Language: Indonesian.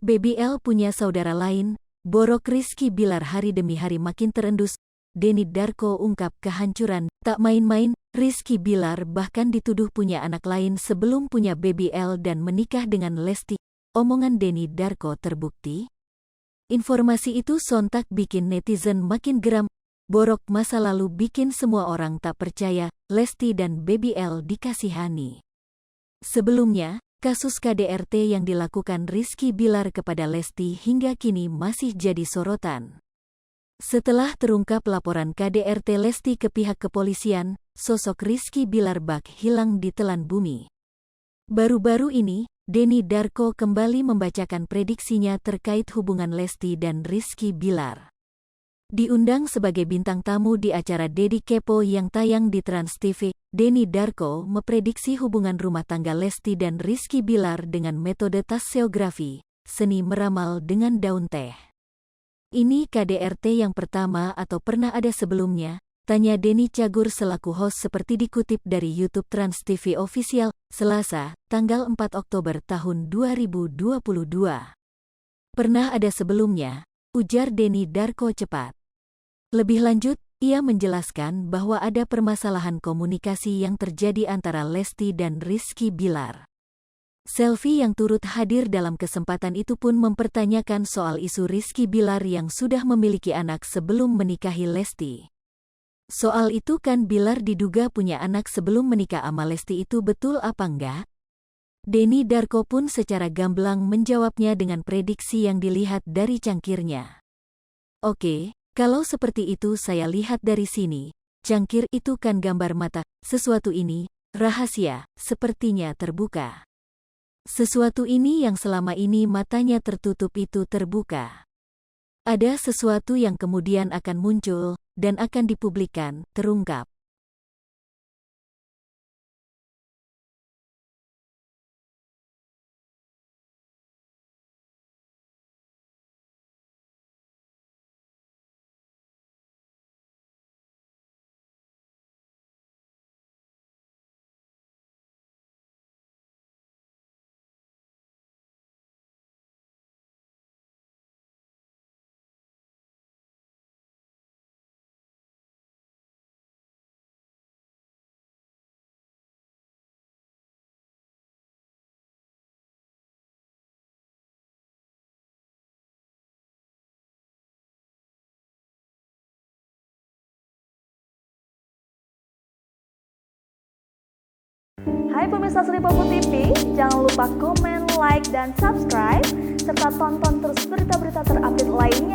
Baby L punya saudara lain, borok Rizky Bilar hari demi hari makin terendus. Denny Darko ungkap kehancuran, tak main-main, Rizky Bilar bahkan dituduh punya anak lain sebelum punya Baby L dan menikah dengan Lesti. Omongan Denny Darko terbukti. Informasi itu sontak bikin netizen makin geram. Borok masa lalu bikin semua orang tak percaya Lesti dan Baby L dikasihani. Sebelumnya, kasus KDRT yang dilakukan Rizky Bilar kepada Lesti hingga kini masih jadi sorotan. Setelah terungkap laporan KDRT Lesti ke pihak kepolisian, sosok Rizky Bilar bak hilang ditelan bumi. Baru-baru ini, Denny Darko kembali membacakan prediksinya terkait hubungan Lesti dan Rizky Bilar. Diundang sebagai bintang tamu di acara Deddy Kepo yang tayang di Trans TV, Denny Darko memprediksi hubungan rumah tangga Lesti dan Rizky Bilar dengan metode taseografi, seni meramal dengan daun teh. Ini KDRT yang pertama atau pernah ada sebelumnya? Tanya Denny Cagur selaku host seperti dikutip dari YouTube Trans TV Official, Selasa, tanggal 4 Oktober tahun 2022. Pernah ada sebelumnya, ujar Denny Darko cepat. Lebih lanjut, ia menjelaskan bahwa ada permasalahan komunikasi yang terjadi antara Lesti dan Rizky Bilar. Selfie yang turut hadir dalam kesempatan itu pun mempertanyakan soal isu Rizky Bilar yang sudah memiliki anak sebelum menikahi Lesti. Soal itu kan Bilar diduga punya anak sebelum menikah sama Lesti, itu betul apa enggak? Denny Darko pun secara gamblang menjawabnya dengan prediksi yang dilihat dari cangkirnya. Oke, kalau seperti itu saya lihat dari sini, cangkir itu kan gambar mata, sesuatu ini, rahasia, sepertinya terbuka. Sesuatu ini yang selama ini matanya tertutup itu terbuka. Ada sesuatu yang kemudian akan muncul, dan akan dipublikkan, terungkap. Hai pemirsa Sri Popo TV, jangan lupa komen, like, dan subscribe, serta tonton terus berita-berita terupdate lainnya